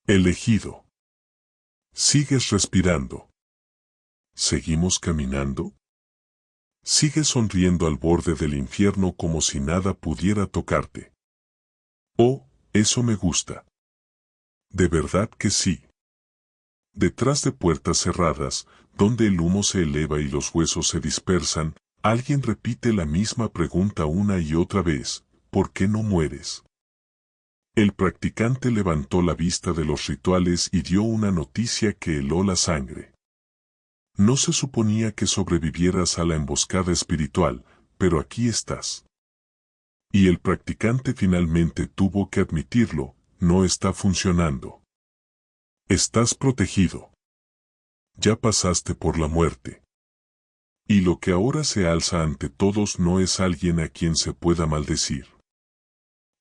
Elegido. Sigues respirando. ¿Seguimos caminando? Sigues sonriendo al borde del infierno como si nada pudiera tocarte. Oh, eso me gusta. De verdad que sí. Detrás de puertas cerradas, donde el humo se eleva y los huesos se dispersan, alguien repite la misma pregunta una y otra vez: ¿por qué no mueres? El practicante levantó la vista de los rituales y dio una noticia que heló la sangre. No se suponía que sobrevivieras a la emboscada espiritual, pero aquí estás. Y el practicante finalmente tuvo que admitirlo: no está funcionando. Estás protegido. Ya pasaste por la muerte. Y lo que ahora se alza ante todos no es alguien a quien se pueda maldecir.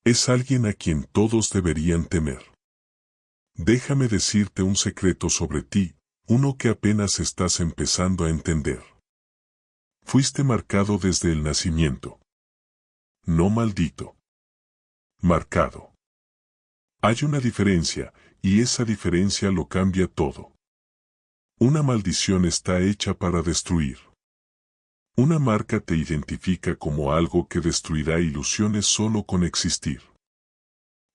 Es alguien a quien todos deberían temer. Déjame decirte un secreto sobre ti, uno que apenas estás empezando a entender. Fuiste marcado desde el nacimiento. No maldito. Marcado. Hay una diferencia, y esa diferencia lo cambia todo. Una maldición está hecha para destruir. Una marca te identifica como algo que destruirá ilusiones solo con existir.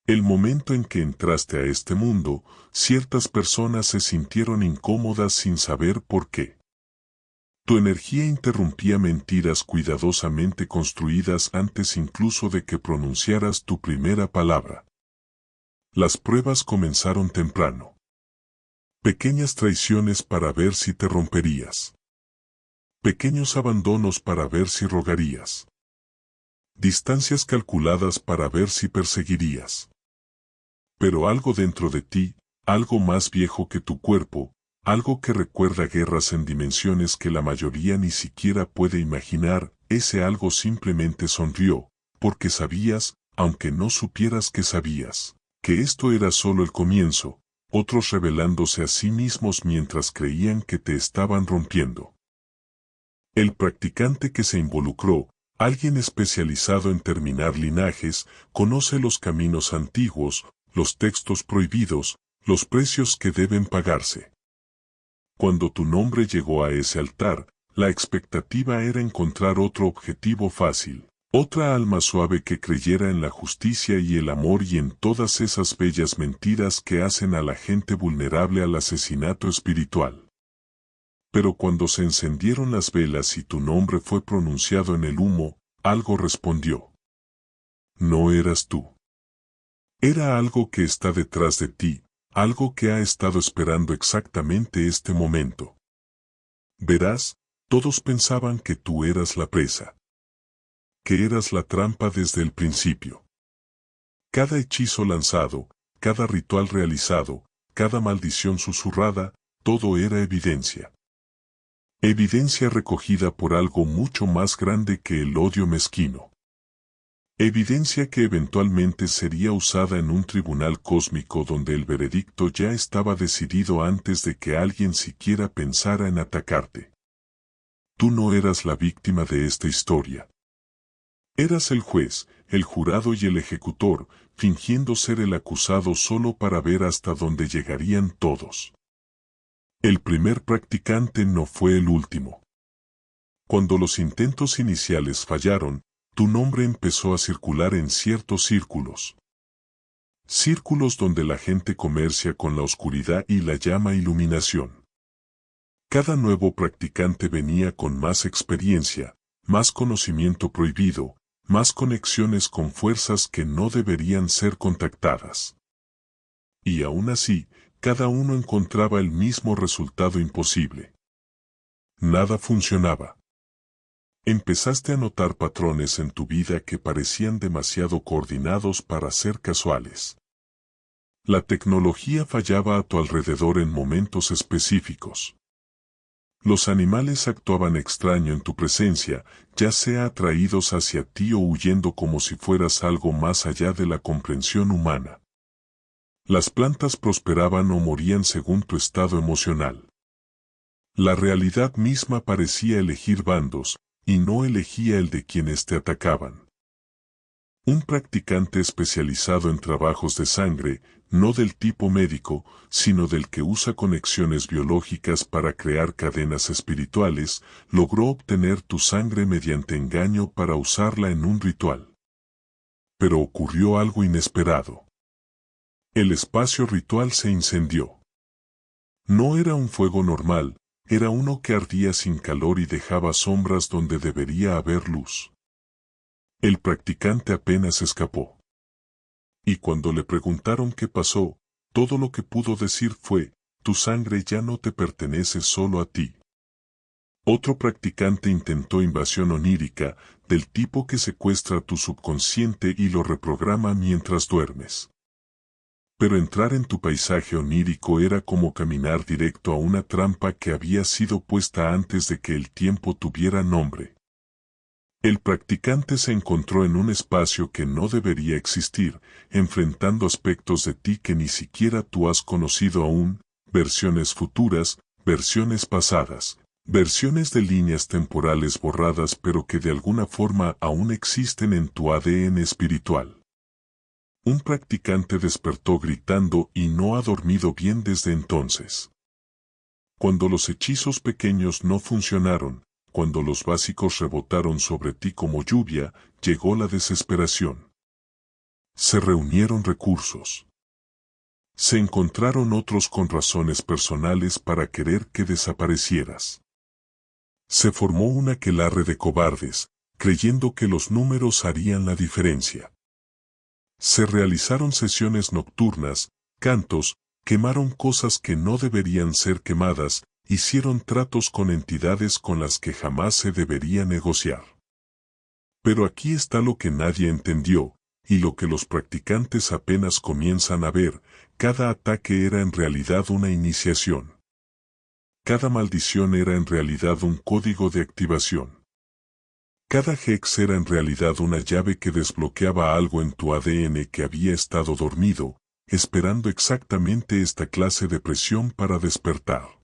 El momento en que entraste a este mundo, ciertas personas se sintieron incómodas sin saber por qué. Tu energía interrumpía mentiras cuidadosamente construidas antes incluso de que pronunciaras tu primera palabra. Las pruebas comenzaron temprano. Pequeñas traiciones para ver si te romperías. Pequeños abandonos para ver si rogarías. Distancias calculadas para ver si perseguirías. Pero algo dentro de ti, algo más viejo que tu cuerpo, algo que recuerda guerras en dimensiones que la mayoría ni siquiera puede imaginar, ese algo simplemente sonrió, porque sabías, aunque no supieras que sabías, que esto era solo el comienzo, otros revelándose a sí mismos mientras creían que te estaban rompiendo. El practicante que se involucró, alguien especializado en terminar linajes, conoce los caminos antiguos, los textos prohibidos, los precios que deben pagarse. Cuando tu nombre llegó a ese altar, la expectativa era encontrar otro objetivo fácil, otra alma suave que creyera en la justicia y el amor y en todas esas bellas mentiras que hacen a la gente vulnerable al asesinato espiritual. Pero cuando se encendieron las velas y tu nombre fue pronunciado en el humo, algo respondió. No eras tú. Era algo que está detrás de ti, algo que ha estado esperando exactamente este momento. Verás, todos pensaban que tú eras la presa. Que eras la trampa desde el principio. Cada hechizo lanzado, cada ritual realizado, cada maldición susurrada, todo era evidencia. Evidencia recogida por algo mucho más grande que el odio mezquino. Evidencia que eventualmente sería usada en un tribunal cósmico donde el veredicto ya estaba decidido antes de que alguien siquiera pensara en atacarte. Tú no eras la víctima de esta historia. Eras el juez, el jurado y el ejecutor, fingiendo ser el acusado solo para ver hasta dónde llegarían todos. El primer practicante no fue el último. Cuando los intentos iniciales fallaron, tu nombre empezó a circular en ciertos círculos. Círculos donde la gente comercia con la oscuridad y la llama iluminación. Cada nuevo practicante venía con más experiencia, más conocimiento prohibido, más conexiones con fuerzas que no deberían ser contactadas. Y aún así, cada uno encontraba el mismo resultado imposible. Nada funcionaba. Empezaste a notar patrones en tu vida que parecían demasiado coordinados para ser casuales. La tecnología fallaba a tu alrededor en momentos específicos. Los animales actuaban extraño en tu presencia, ya sea atraídos hacia ti o huyendo como si fueras algo más allá de la comprensión humana. Las plantas prosperaban o morían según tu estado emocional. La realidad misma parecía elegir bandos, y no elegía el de quienes te atacaban. Un practicante especializado en trabajos de sangre, no del tipo médico, sino del que usa conexiones biológicas para crear cadenas espirituales, logró obtener tu sangre mediante engaño para usarla en un ritual. Pero ocurrió algo inesperado. El espacio ritual se incendió. No era un fuego normal, era uno que ardía sin calor y dejaba sombras donde debería haber luz. El practicante apenas escapó. Y cuando le preguntaron qué pasó, todo lo que pudo decir fue, tu sangre ya no te pertenece solo a ti. Otro practicante intentó invasión onírica, del tipo que secuestra tu subconsciente y lo reprograma mientras duermes. Pero entrar en tu paisaje onírico era como caminar directo a una trampa que había sido puesta antes de que el tiempo tuviera nombre. El practicante se encontró en un espacio que no debería existir, enfrentando aspectos de ti que ni siquiera tú has conocido aún, versiones futuras, versiones pasadas, versiones de líneas temporales borradas pero que de alguna forma aún existen en tu ADN espiritual. Un practicante despertó gritando y no ha dormido bien desde entonces. Cuando los hechizos pequeños no funcionaron, cuando los básicos rebotaron sobre ti como lluvia, llegó la desesperación. Se reunieron recursos. Se encontraron otros con razones personales para querer que desaparecieras. Se formó un aquelarre de cobardes, creyendo que los números harían la diferencia. Se realizaron sesiones nocturnas, cantos, quemaron cosas que no deberían ser quemadas, hicieron tratos con entidades con las que jamás se debería negociar. Pero aquí está lo que nadie entendió, y lo que los practicantes apenas comienzan a ver, cada ataque era en realidad una iniciación. Cada maldición era en realidad un código de activación. Cada hex era en realidad una llave que desbloqueaba algo en tu ADN que había estado dormido, esperando exactamente esta clase de presión para despertar.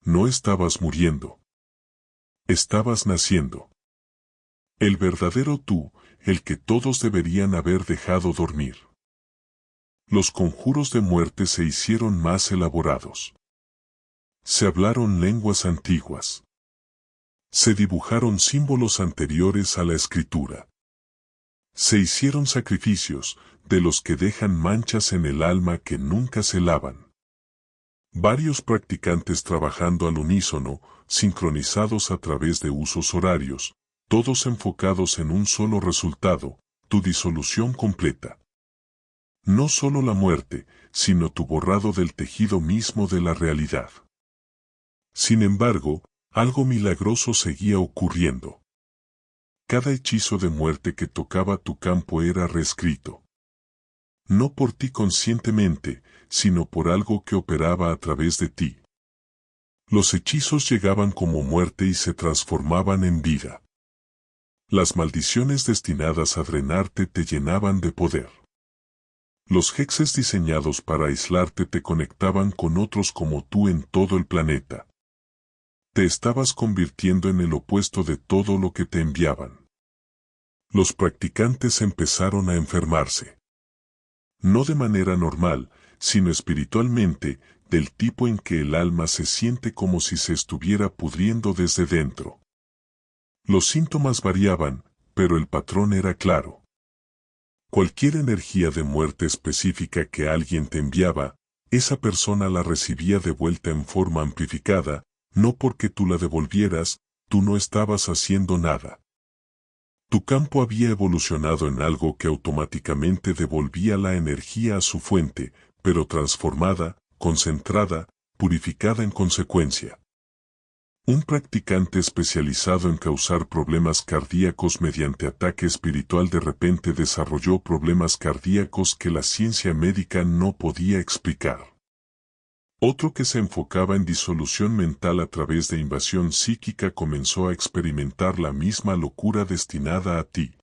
No estabas muriendo. Estabas naciendo. El verdadero tú, el que todos deberían haber dejado dormir. Los conjuros de muerte se hicieron más elaborados. Se hablaron lenguas antiguas. Se dibujaron símbolos anteriores a la escritura. Se hicieron sacrificios, de los que dejan manchas en el alma que nunca se lavan. Varios practicantes trabajando al unísono, sincronizados a través de usos horarios, todos enfocados en un solo resultado, tu disolución completa. No solo la muerte, sino tu borrado del tejido mismo de la realidad. Sin embargo, algo milagroso seguía ocurriendo. Cada hechizo de muerte que tocaba tu campo era reescrito. No por ti conscientemente, sino por algo que operaba a través de ti. Los hechizos llegaban como muerte y se transformaban en vida. Las maldiciones destinadas a drenarte te llenaban de poder. Los hexes diseñados para aislarte te conectaban con otros como tú en todo el planeta. Te estabas convirtiendo en el opuesto de todo lo que te enviaban. Los practicantes empezaron a enfermarse. No de manera normal, sino espiritualmente, del tipo en que el alma se siente como si se estuviera pudriendo desde dentro. Los síntomas variaban, pero el patrón era claro. Cualquier energía de muerte específica que alguien te enviaba, esa persona la recibía de vuelta en forma amplificada, no porque tú la devolvieras, tú no estabas haciendo nada. Tu campo había evolucionado en algo que automáticamente devolvía la energía a su fuente, pero transformada, concentrada, purificada en consecuencia. Un practicante especializado en causar problemas cardíacos mediante ataque espiritual de repente desarrolló problemas cardíacos que la ciencia médica no podía explicar. Otro que se enfocaba en disolución mental a través de invasión psíquica comenzó a experimentar la misma locura destinada a ti.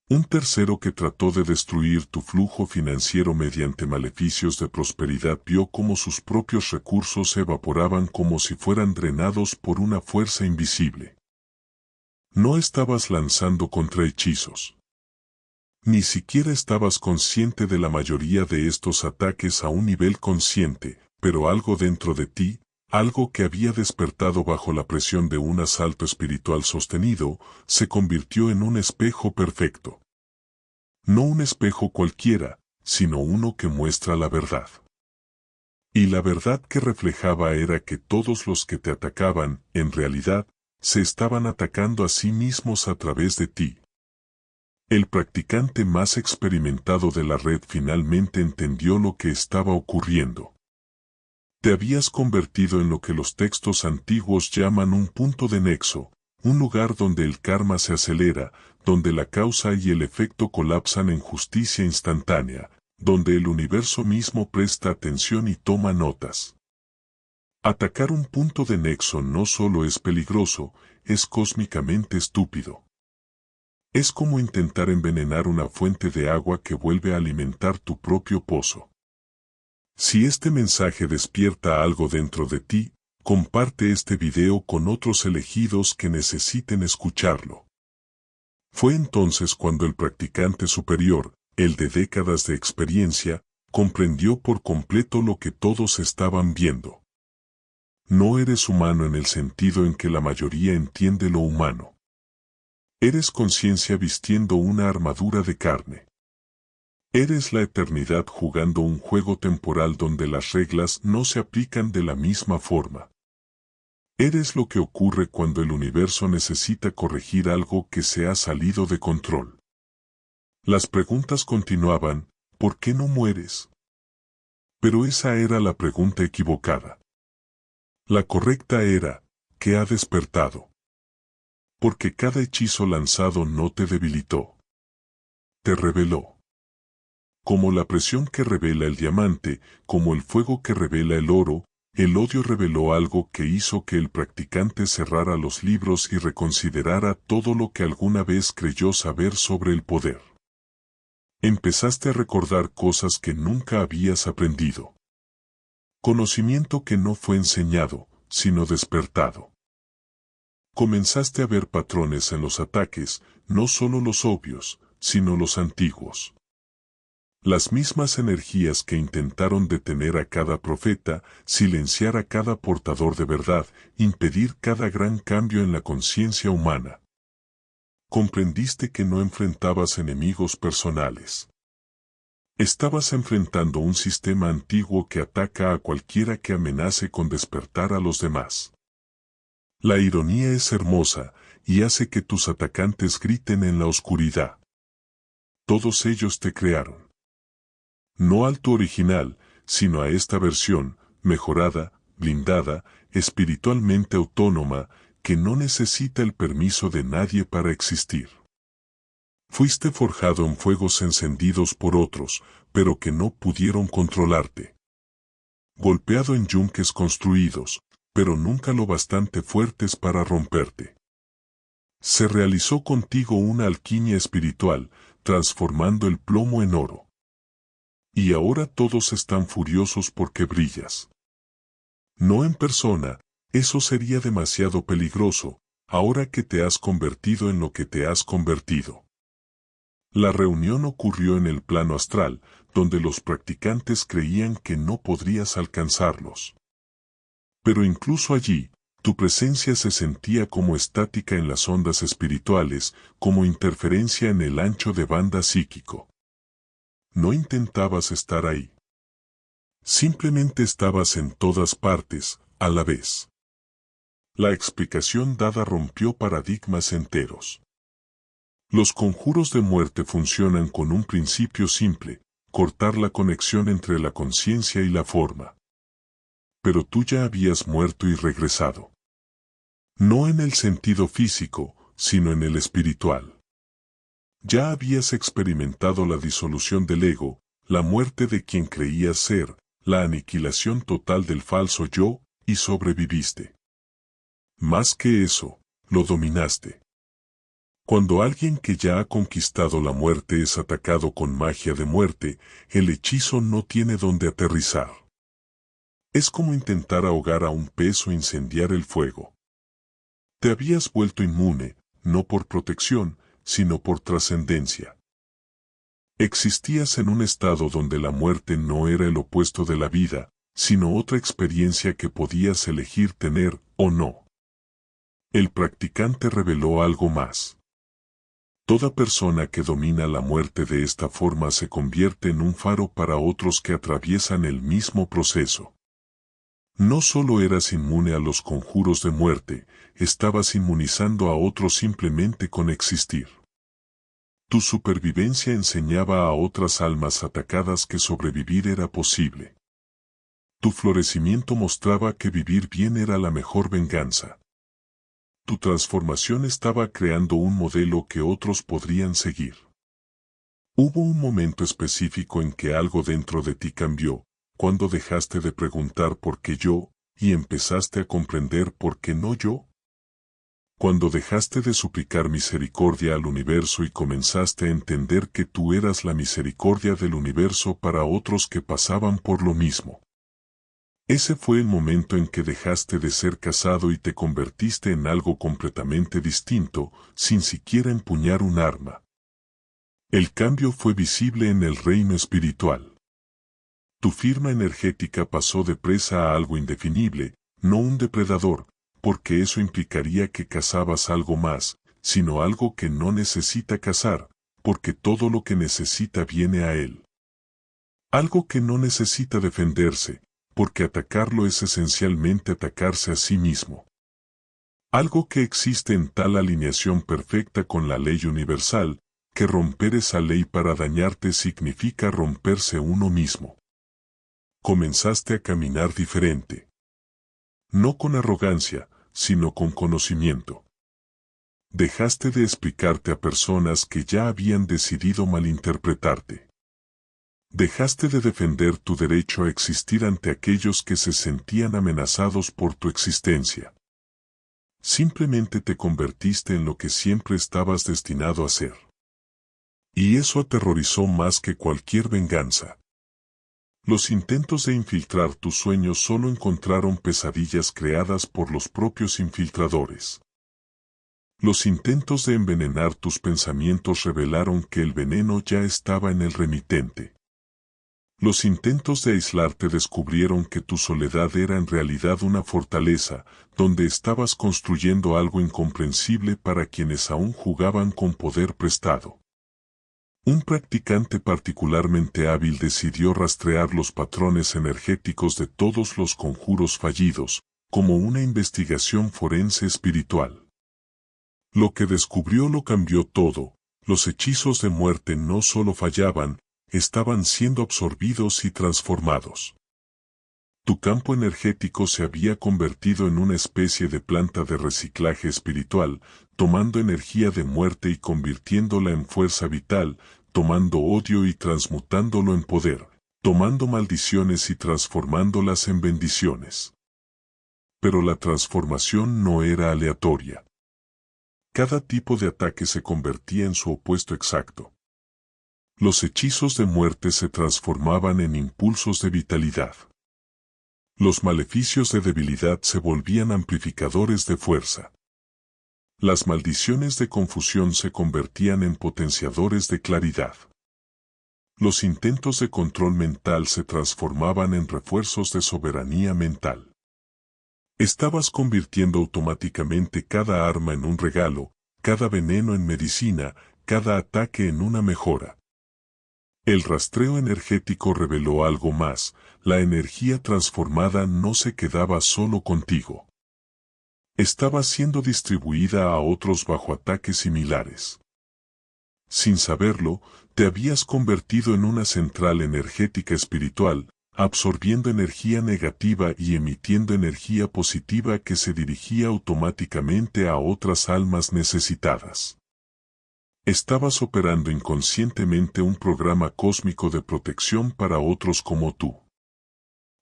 Un tercero que trató de destruir tu flujo financiero mediante maleficios de prosperidad vio cómo sus propios recursos se evaporaban como si fueran drenados por una fuerza invisible. No estabas lanzando contra hechizos. Ni siquiera estabas consciente de la mayoría de estos ataques a un nivel consciente, pero algo dentro de ti, algo que había despertado bajo la presión de un asalto espiritual sostenido, se convirtió en un espejo perfecto. No un espejo cualquiera, sino uno que muestra la verdad. Y la verdad que reflejaba era que todos los que te atacaban, en realidad, se estaban atacando a sí mismos a través de ti. El practicante más experimentado de la red finalmente entendió lo que estaba ocurriendo. Te habías convertido en lo que los textos antiguos llaman un punto de nexo, un lugar donde el karma se acelera, donde la causa y el efecto colapsan en justicia instantánea, donde el universo mismo presta atención y toma notas. Atacar un punto de nexo no solo es peligroso, es cósmicamente estúpido. Es como intentar envenenar una fuente de agua que vuelve a alimentar tu propio pozo. Si este mensaje despierta algo dentro de ti, comparte este video con otros elegidos que necesiten escucharlo. Fue entonces cuando el practicante superior, el de décadas de experiencia, comprendió por completo lo que todos estaban viendo. No eres humano en el sentido en que la mayoría entiende lo humano. Eres conciencia vistiendo una armadura de carne. Eres la eternidad jugando un juego temporal donde las reglas no se aplican de la misma forma. Eres lo que ocurre cuando el universo necesita corregir algo que se ha salido de control. Las preguntas continuaban, ¿por qué no mueres? Pero esa era la pregunta equivocada. La correcta era, ¿qué ha despertado? Porque cada hechizo lanzado no te debilitó. Te reveló. Como la presión que revela el diamante, como el fuego que revela el oro, el odio reveló algo que hizo que el practicante cerrara los libros y reconsiderara todo lo que alguna vez creyó saber sobre el poder. Empezaste a recordar cosas que nunca habías aprendido. Conocimiento que no fue enseñado, sino despertado. Comenzaste a ver patrones en los ataques, no solo los obvios, sino los antiguos. Las mismas energías que intentaron detener a cada profeta, silenciar a cada portador de verdad, impedir cada gran cambio en la conciencia humana. Comprendiste que no enfrentabas enemigos personales. Estabas enfrentando un sistema antiguo que ataca a cualquiera que amenace con despertar a los demás. La ironía es hermosa y hace que tus atacantes griten en la oscuridad. Todos ellos te crearon. No al tu original, sino a esta versión, mejorada, blindada, espiritualmente autónoma, que no necesita el permiso de nadie para existir. Fuiste forjado en fuegos encendidos por otros, pero que no pudieron controlarte. Golpeado en yunques construidos, pero nunca lo bastante fuertes para romperte. Se realizó contigo una alquimia espiritual, transformando el plomo en oro. Y ahora todos están furiosos porque brillas. No en persona, eso sería demasiado peligroso, ahora que te has convertido en lo que te has convertido. La reunión ocurrió en el plano astral, donde los practicantes creían que no podrías alcanzarlos. Pero incluso allí, tu presencia se sentía como estática en las ondas espirituales, como interferencia en el ancho de banda psíquico. No intentabas estar ahí. Simplemente estabas en todas partes, a la vez. La explicación dada rompió paradigmas enteros. Los conjuros de muerte funcionan con un principio simple, cortar la conexión entre la conciencia y la forma. Pero tú ya habías muerto y regresado. No en el sentido físico, sino en el espiritual. Ya habías experimentado la disolución del ego, la muerte de quien creías ser, la aniquilación total del falso yo, y sobreviviste. Más que eso, lo dominaste. Cuando alguien que ya ha conquistado la muerte es atacado con magia de muerte, el hechizo no tiene dónde aterrizar. Es como intentar ahogar a un pez o incendiar el fuego. Te habías vuelto inmune, no por protección, sino por trascendencia. Existías en un estado donde la muerte no era el opuesto de la vida, sino otra experiencia que podías elegir tener o no. El practicante reveló algo más. Toda persona que domina la muerte de esta forma se convierte en un faro para otros que atraviesan el mismo proceso. No solo eras inmune a los conjuros de muerte, estabas inmunizando a otros simplemente con existir. Tu supervivencia enseñaba a otras almas atacadas que sobrevivir era posible. Tu florecimiento mostraba que vivir bien era la mejor venganza. Tu transformación estaba creando un modelo que otros podrían seguir. Hubo un momento específico en que algo dentro de ti cambió, cuando dejaste de preguntar por qué yo, y empezaste a comprender por qué no yo. Cuando dejaste de suplicar misericordia al universo y comenzaste a entender que tú eras la misericordia del universo para otros que pasaban por lo mismo. Ese fue el momento en que dejaste de ser casado y te convertiste en algo completamente distinto, sin siquiera empuñar un arma. El cambio fue visible en el reino espiritual. Tu firma energética pasó de presa a algo indefinible, no un depredador, porque eso implicaría que cazabas algo más, sino algo que no necesita cazar, porque todo lo que necesita viene a él. Algo que no necesita defenderse, porque atacarlo es esencialmente atacarse a sí mismo. Algo que existe en tal alineación perfecta con la ley universal, que romper esa ley para dañarte significa romperse uno mismo. Comenzaste a caminar diferente. No con arrogancia, sino con conocimiento. Dejaste de explicarte a personas que ya habían decidido malinterpretarte. Dejaste de defender tu derecho a existir ante aquellos que se sentían amenazados por tu existencia. Simplemente te convertiste en lo que siempre estabas destinado a ser. Y eso aterrorizó más que cualquier venganza. Los intentos de infiltrar tus sueños solo encontraron pesadillas creadas por los propios infiltradores. Los intentos de envenenar tus pensamientos revelaron que el veneno ya estaba en el remitente. Los intentos de aislarte descubrieron que tu soledad era en realidad una fortaleza, donde estabas construyendo algo incomprensible para quienes aún jugaban con poder prestado. Un practicante particularmente hábil decidió rastrear los patrones energéticos de todos los conjuros fallidos, como una investigación forense espiritual. Lo que descubrió lo cambió todo, los hechizos de muerte no solo fallaban, estaban siendo absorbidos y transformados. Tu campo energético se había convertido en una especie de planta de reciclaje espiritual, tomando energía de muerte y convirtiéndola en fuerza vital, tomando odio y transmutándolo en poder, tomando maldiciones y transformándolas en bendiciones. Pero la transformación no era aleatoria. Cada tipo de ataque se convertía en su opuesto exacto. Los hechizos de muerte se transformaban en impulsos de vitalidad. Los maleficios de debilidad se volvían amplificadores de fuerza. Las maldiciones de confusión se convertían en potenciadores de claridad. Los intentos de control mental se transformaban en refuerzos de soberanía mental. Estabas convirtiendo automáticamente cada arma en un regalo, cada veneno en medicina, cada ataque en una mejora. El rastreo energético reveló algo más, la energía transformada no se quedaba solo contigo. Estaba siendo distribuida a otros bajo ataques similares. Sin saberlo, te habías convertido en una central energética espiritual, absorbiendo energía negativa y emitiendo energía positiva que se dirigía automáticamente a otras almas necesitadas. Estabas operando inconscientemente un programa cósmico de protección para otros como tú.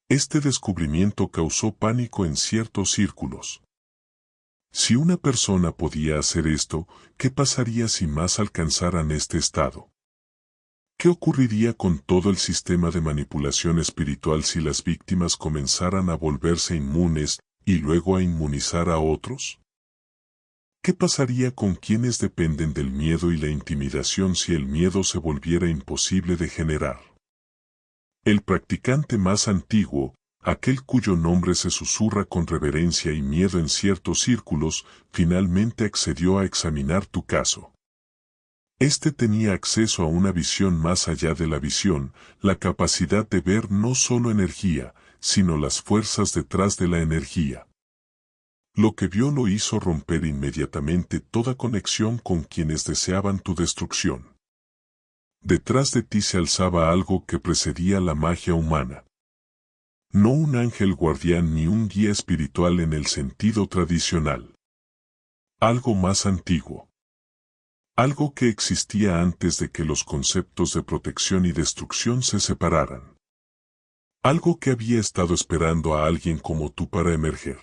Este descubrimiento causó pánico en ciertos círculos. Si una persona podía hacer esto, ¿qué pasaría si más alcanzaran este estado? ¿Qué ocurriría con todo el sistema de manipulación espiritual si las víctimas comenzaran a volverse inmunes y luego a inmunizar a otros? ¿Qué pasaría con quienes dependen del miedo y la intimidación si el miedo se volviera imposible de generar? El practicante más antiguo, aquel cuyo nombre se susurra con reverencia y miedo en ciertos círculos, finalmente accedió a examinar tu caso. Este tenía acceso a una visión más allá de la visión, la capacidad de ver no solo energía, sino las fuerzas detrás de la energía. Lo que vio lo hizo romper inmediatamente toda conexión con quienes deseaban tu destrucción. Detrás de ti se alzaba algo que precedía la magia humana. No un ángel guardián ni un guía espiritual en el sentido tradicional. Algo más antiguo. Algo que existía antes de que los conceptos de protección y destrucción se separaran. Algo que había estado esperando a alguien como tú para emerger.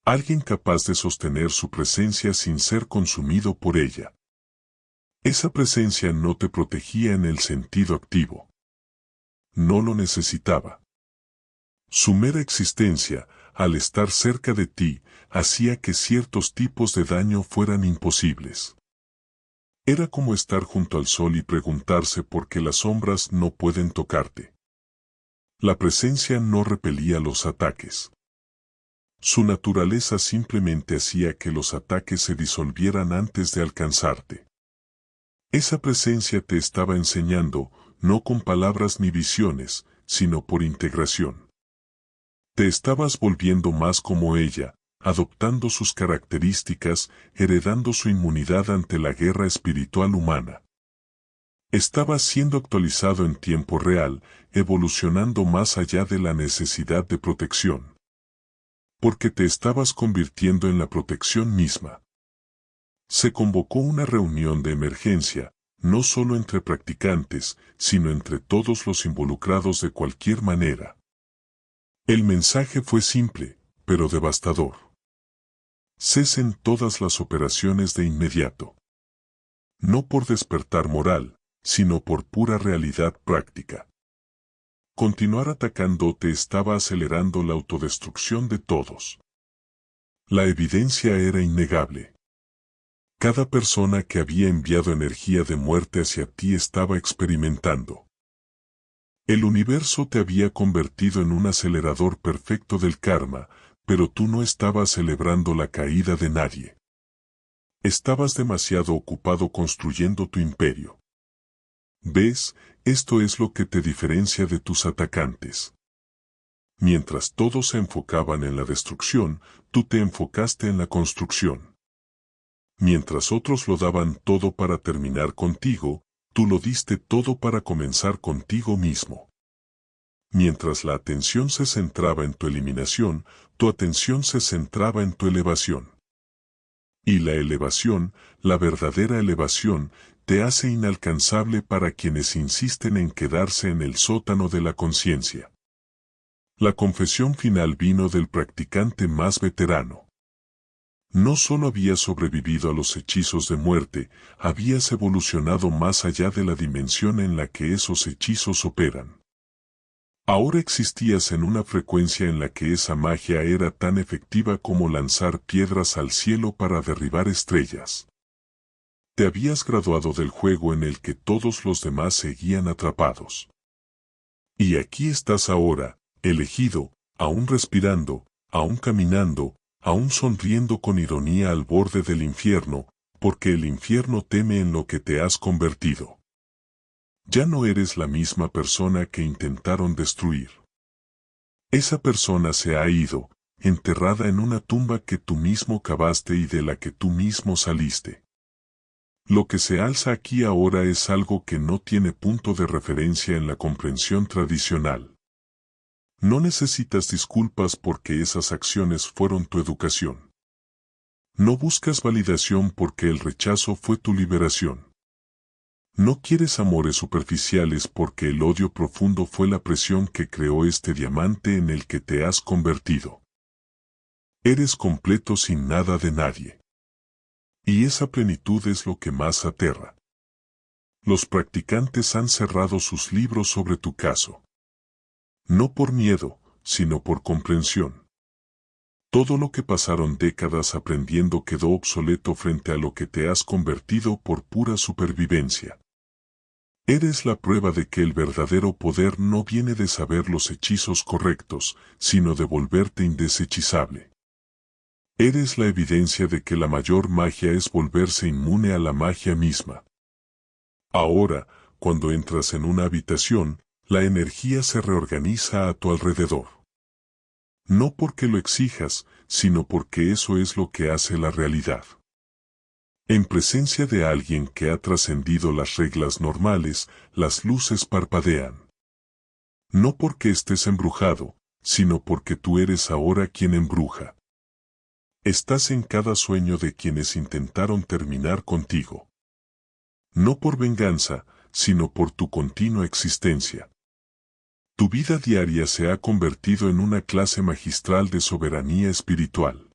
Alguien capaz de sostener su presencia sin ser consumido por ella. Esa presencia no te protegía en el sentido activo. No lo necesitaba. Su mera existencia, al estar cerca de ti, hacía que ciertos tipos de daño fueran imposibles. Era como estar junto al sol y preguntarse por qué las sombras no pueden tocarte. La presencia no repelía los ataques. Su naturaleza simplemente hacía que los ataques se disolvieran antes de alcanzarte. Esa presencia te estaba enseñando, no con palabras ni visiones, sino por integración. Te estabas volviendo más como ella, adoptando sus características, heredando su inmunidad ante la guerra espiritual humana. Estabas siendo actualizado en tiempo real, evolucionando más allá de la necesidad de protección. Porque te estabas convirtiendo en la protección misma. Se convocó una reunión de emergencia, no solo entre practicantes, sino entre todos los involucrados de cualquier manera. El mensaje fue simple, pero devastador. Cesen todas las operaciones de inmediato. No por despertar moral, sino por pura realidad práctica. Continuar atacándote estaba acelerando la autodestrucción de todos. La evidencia era innegable. Cada persona que había enviado energía de muerte hacia ti estaba experimentando. El universo te había convertido en un acelerador perfecto del karma, pero tú no estabas celebrando la caída de nadie. Estabas demasiado ocupado construyendo tu imperio. ¿Ves? Esto es lo que te diferencia de tus atacantes. Mientras todos se enfocaban en la destrucción, tú te enfocaste en la construcción. Mientras otros lo daban todo para terminar contigo, tú lo diste todo para comenzar contigo mismo. Mientras la atención se centraba en tu eliminación, tu atención se centraba en tu elevación. Y la elevación, la verdadera elevación, te hace inalcanzable para quienes insisten en quedarse en el sótano de la conciencia. La confesión final vino del practicante más veterano. No solo habías sobrevivido a los hechizos de muerte, habías evolucionado más allá de la dimensión en la que esos hechizos operan. Ahora existías en una frecuencia en la que esa magia era tan efectiva como lanzar piedras al cielo para derribar estrellas. Te habías graduado del juego en el que todos los demás seguían atrapados. Y aquí estás ahora, elegido, aún respirando, aún caminando, aún sonriendo con ironía al borde del infierno, porque el infierno teme en lo que te has convertido. Ya no eres la misma persona que intentaron destruir. Esa persona se ha ido, enterrada en una tumba que tú mismo cavaste y de la que tú mismo saliste. Lo que se alza aquí ahora es algo que no tiene punto de referencia en la comprensión tradicional. No necesitas disculpas porque esas acciones fueron tu educación. No buscas validación porque el rechazo fue tu liberación. No quieres amores superficiales porque el odio profundo fue la presión que creó este diamante en el que te has convertido. Eres completo sin nada de nadie. Y esa plenitud es lo que más aterra. Los practicantes han cerrado sus libros sobre tu caso. No por miedo, sino por comprensión. Todo lo que pasaron décadas aprendiendo quedó obsoleto frente a lo que te has convertido por pura supervivencia. Eres la prueba de que el verdadero poder no viene de saber los hechizos correctos, sino de volverte indeshechizable. Eres la evidencia de que la mayor magia es volverse inmune a la magia misma. Ahora, cuando entras en una habitación, la energía se reorganiza a tu alrededor. No porque lo exijas, sino porque eso es lo que hace la realidad. En presencia de alguien que ha trascendido las reglas normales, las luces parpadean. No porque estés embrujado, sino porque tú eres ahora quien embruja. Estás en cada sueño de quienes intentaron terminar contigo. No por venganza, sino por tu continua existencia. Tu vida diaria se ha convertido en una clase magistral de soberanía espiritual.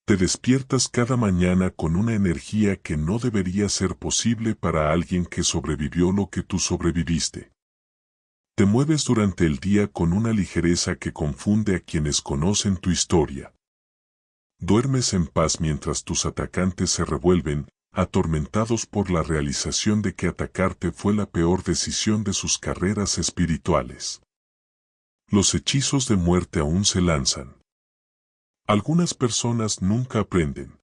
Te despiertas cada mañana con una energía que no debería ser posible para alguien que sobrevivió lo que tú sobreviviste. Te mueves durante el día con una ligereza que confunde a quienes conocen tu historia. Duermes en paz mientras tus atacantes se revuelven, atormentados por la realización de que atacarte fue la peor decisión de sus carreras espirituales. Los hechizos de muerte aún se lanzan. Algunas personas nunca aprenden.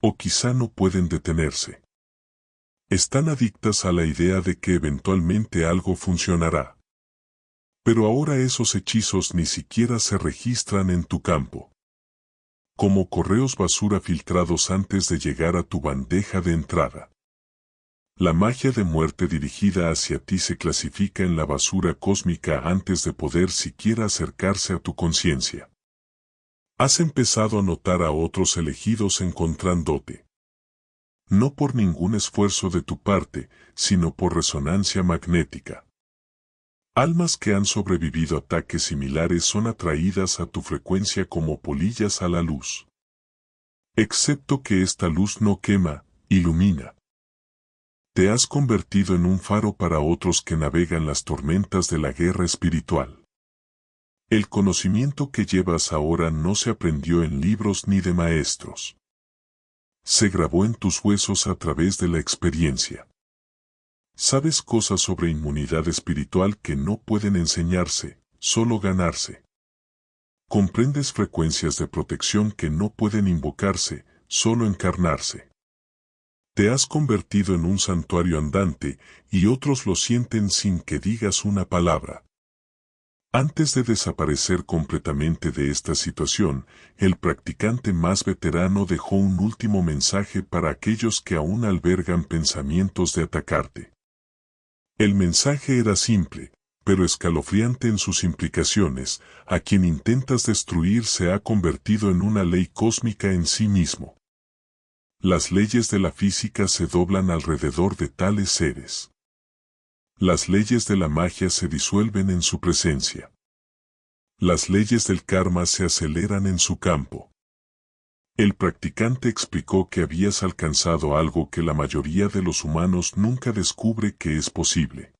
O quizá no pueden detenerse. Están adictas a la idea de que eventualmente algo funcionará. Pero ahora esos hechizos ni siquiera se registran en tu campo. Como correos basura filtrados antes de llegar a tu bandeja de entrada. La magia de muerte dirigida hacia ti se clasifica en la basura cósmica antes de poder siquiera acercarse a tu conciencia. Has empezado a notar a otros elegidos encontrándote. No por ningún esfuerzo de tu parte, sino por resonancia magnética. Almas que han sobrevivido a ataques similares son atraídas a tu frecuencia como polillas a la luz. Excepto que esta luz no quema, ilumina. Te has convertido en un faro para otros que navegan las tormentas de la guerra espiritual. El conocimiento que llevas ahora no se aprendió en libros ni de maestros. Se grabó en tus huesos a través de la experiencia. Sabes cosas sobre inmunidad espiritual que no pueden enseñarse, solo ganarse. Comprendes frecuencias de protección que no pueden invocarse, solo encarnarse. Te has convertido en un santuario andante, y otros lo sienten sin que digas una palabra. Antes de desaparecer completamente de esta situación, el practicante más veterano dejó un último mensaje para aquellos que aún albergan pensamientos de atacarte. El mensaje era simple, pero escalofriante en sus implicaciones: a quien intentas destruir se ha convertido en una ley cósmica en sí mismo. Las leyes de la física se doblan alrededor de tales seres. Las leyes de la magia se disuelven en su presencia. Las leyes del karma se aceleran en su campo. El practicante explicó que habías alcanzado algo que la mayoría de los humanos nunca descubre que es posible.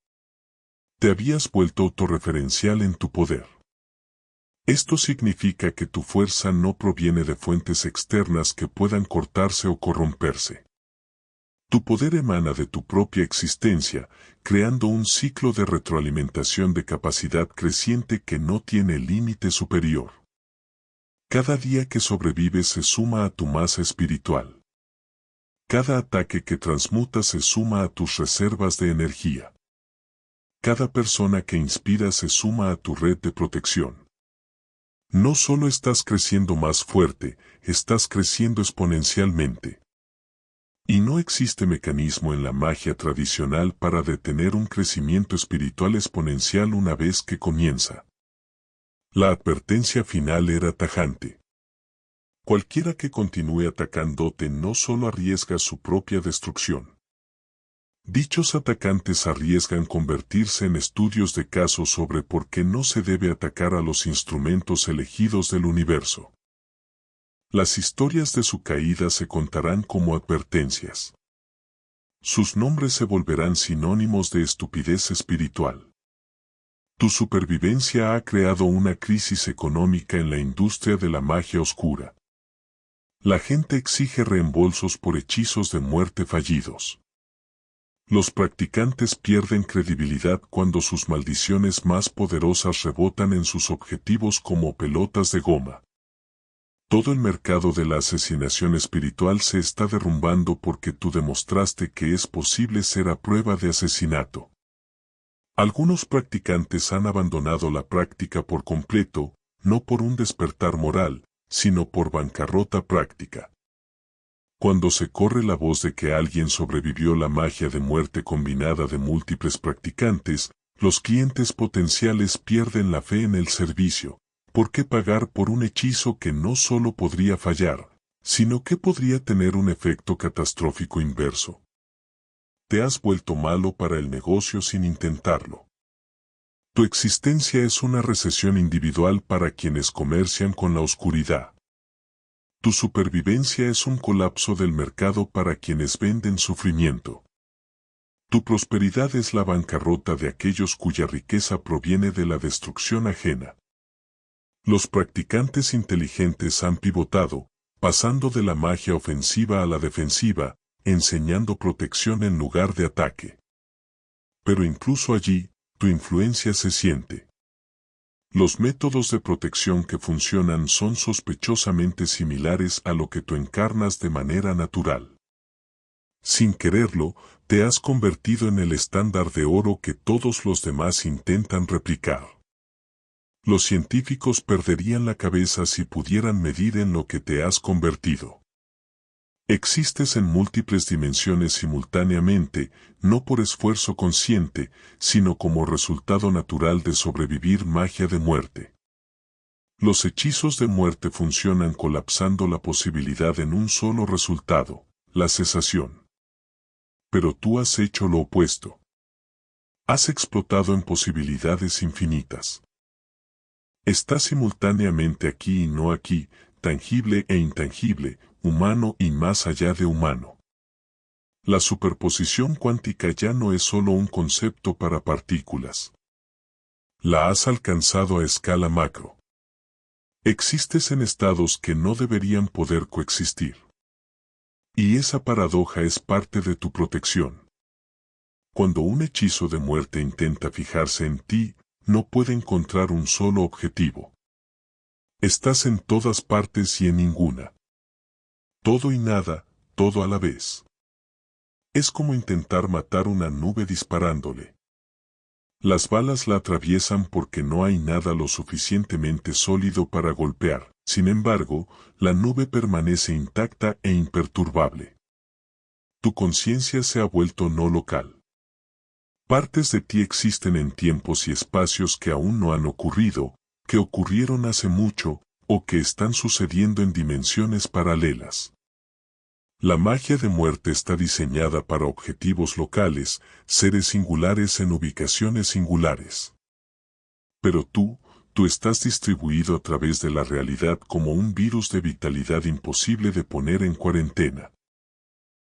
Te habías vuelto autorreferencial en tu poder. Esto significa que tu fuerza no proviene de fuentes externas que puedan cortarse o corromperse. Tu poder emana de tu propia existencia, creando un ciclo de retroalimentación de capacidad creciente que no tiene límite superior. Cada día que sobrevives se suma a tu masa espiritual. Cada ataque que transmutas se suma a tus reservas de energía. Cada persona que inspiras se suma a tu red de protección. No solo estás creciendo más fuerte, estás creciendo exponencialmente. Y no existe mecanismo en la magia tradicional para detener un crecimiento espiritual exponencial una vez que comienza. La advertencia final era tajante. Cualquiera que continúe atacándote no solo arriesga su propia destrucción. Dichos atacantes arriesgan convertirse en estudios de caso sobre por qué no se debe atacar a los instrumentos elegidos del universo. Las historias de su caída se contarán como advertencias. Sus nombres se volverán sinónimos de estupidez espiritual. Tu supervivencia ha creado una crisis económica en la industria de la magia oscura. La gente exige reembolsos por hechizos de muerte fallidos. Los practicantes pierden credibilidad cuando sus maldiciones más poderosas rebotan en sus objetivos como pelotas de goma. Todo el mercado de la asesinación espiritual se está derrumbando porque tú demostraste que es posible ser a prueba de asesinato. Algunos practicantes han abandonado la práctica por completo, no por un despertar moral, sino por bancarrota práctica. Cuando se corre la voz de que alguien sobrevivió la magia de muerte combinada de múltiples practicantes, los clientes potenciales pierden la fe en el servicio. ¿Por qué pagar por un hechizo que no solo podría fallar, sino que podría tener un efecto catastrófico inverso? Te has vuelto malo para el negocio sin intentarlo. Tu existencia es una recesión individual para quienes comercian con la oscuridad. Tu supervivencia es un colapso del mercado para quienes venden sufrimiento. Tu prosperidad es la bancarrota de aquellos cuya riqueza proviene de la destrucción ajena. Los practicantes inteligentes han pivotado, pasando de la magia ofensiva a la defensiva, enseñando protección en lugar de ataque. Pero incluso allí, tu influencia se siente. Los métodos de protección que funcionan son sospechosamente similares a lo que tú encarnas de manera natural. Sin quererlo, te has convertido en el estándar de oro que todos los demás intentan replicar. Los científicos perderían la cabeza si pudieran medir en lo que te has convertido. Existes en múltiples dimensiones simultáneamente, no por esfuerzo consciente, sino como resultado natural de sobrevivir magia de muerte. Los hechizos de muerte funcionan colapsando la posibilidad en un solo resultado, la cesación. Pero tú has hecho lo opuesto. Has explotado en posibilidades infinitas. Estás simultáneamente aquí y no aquí, tangible e intangible, humano y más allá de humano. La superposición cuántica ya no es solo un concepto para partículas. La has alcanzado a escala macro. Existes en estados que no deberían poder coexistir. Y esa paradoja es parte de tu protección. Cuando un hechizo de muerte intenta fijarse en ti, no puede encontrar un solo objetivo. Estás en todas partes y en ninguna. Todo y nada, todo a la vez. Es como intentar matar una nube disparándole. Las balas la atraviesan porque no hay nada lo suficientemente sólido para golpear. Sin embargo, la nube permanece intacta e imperturbable. Tu conciencia se ha vuelto no local. Partes de ti existen en tiempos y espacios que aún no han ocurrido, que ocurrieron hace mucho, o que están sucediendo en dimensiones paralelas. La magia de muerte está diseñada para objetivos locales, seres singulares en ubicaciones singulares. Pero tú estás distribuido a través de la realidad como un virus de vitalidad imposible de poner en cuarentena.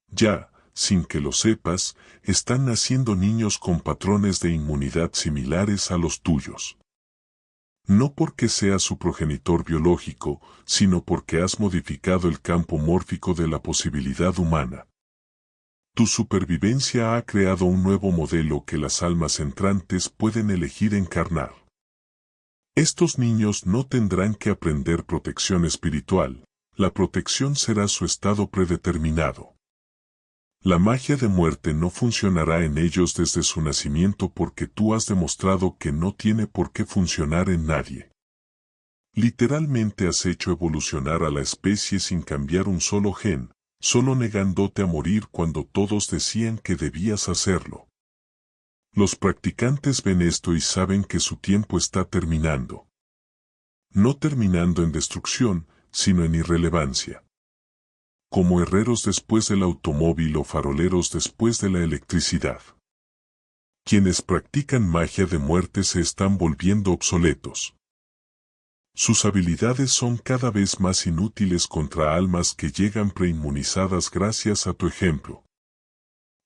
Ya, sin que lo sepas, están naciendo niños con patrones de inmunidad similares a los tuyos. No porque seas su progenitor biológico, sino porque has modificado el campo mórfico de la posibilidad humana. Tu supervivencia ha creado un nuevo modelo que las almas entrantes pueden elegir encarnar. Estos niños no tendrán que aprender protección espiritual, la protección será su estado predeterminado. La magia de muerte no funcionará en ellos desde su nacimiento porque tú has demostrado que no tiene por qué funcionar en nadie. Literalmente has hecho evolucionar a la especie sin cambiar un solo gen, solo negándote a morir cuando todos decían que debías hacerlo. Los practicantes ven esto y saben que su tiempo está terminando. No terminando en destrucción, sino en irrelevancia. Como herreros después del automóvil o faroleros después de la electricidad. Quienes practican magia de muerte se están volviendo obsoletos. Sus habilidades son cada vez más inútiles contra almas que llegan preinmunizadas gracias a tu ejemplo.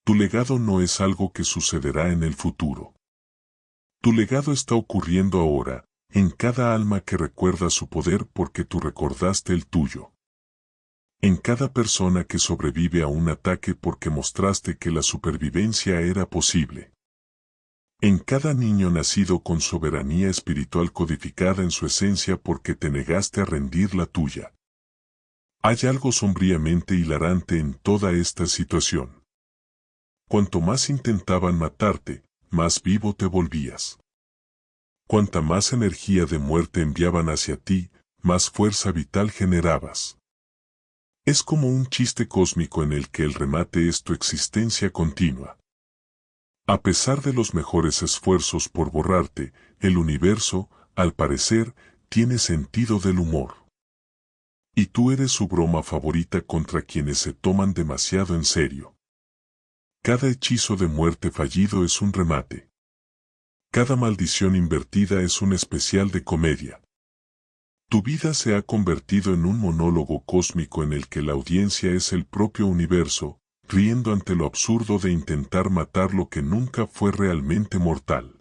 Tu legado no es algo que sucederá en el futuro. Tu legado está ocurriendo ahora, en cada alma que recuerda su poder porque tú recordaste el tuyo. En cada persona que sobrevive a un ataque porque mostraste que la supervivencia era posible. En cada niño nacido con soberanía espiritual codificada en su esencia porque te negaste a rendir la tuya. Hay algo sombríamente hilarante en toda esta situación. Cuanto más intentaban matarte, más vivo te volvías. Cuanta más energía de muerte enviaban hacia ti, más fuerza vital generabas. Es como un chiste cósmico en el que el remate es tu existencia continua. A pesar de los mejores esfuerzos por borrarte, el universo, al parecer, tiene sentido del humor. Y tú eres su broma favorita contra quienes se toman demasiado en serio. Cada hechizo de muerte fallido es un remate. Cada maldición invertida es un especial de comedia. Tu vida se ha convertido en un monólogo cósmico en el que la audiencia es el propio universo, riendo ante lo absurdo de intentar matar lo que nunca fue realmente mortal.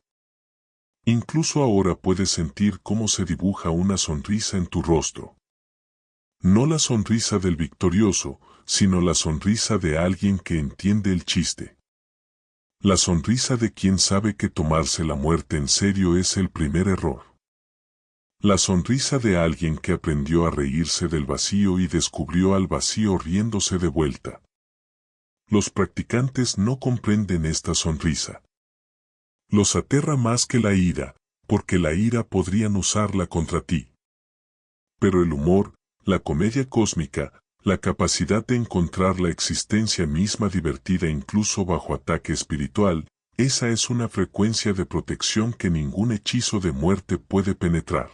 Incluso ahora puedes sentir cómo se dibuja una sonrisa en tu rostro. No la sonrisa del victorioso, sino la sonrisa de alguien que entiende el chiste. La sonrisa de quien sabe que tomarse la muerte en serio es el primer error. La sonrisa de alguien que aprendió a reírse del vacío y descubrió al vacío riéndose de vuelta. Los practicantes no comprenden esta sonrisa. Los aterra más que la ira, porque la ira podrían usarla contra ti. Pero el humor, la comedia cósmica, la capacidad de encontrar la existencia misma divertida incluso bajo ataque espiritual, esa es una frecuencia de protección que ningún hechizo de muerte puede penetrar.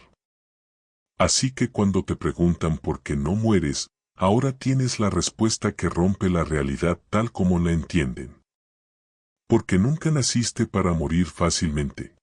Así que cuando te preguntan por qué no mueres, ahora tienes la respuesta que rompe la realidad tal como la entienden. Porque nunca naciste para morir fácilmente.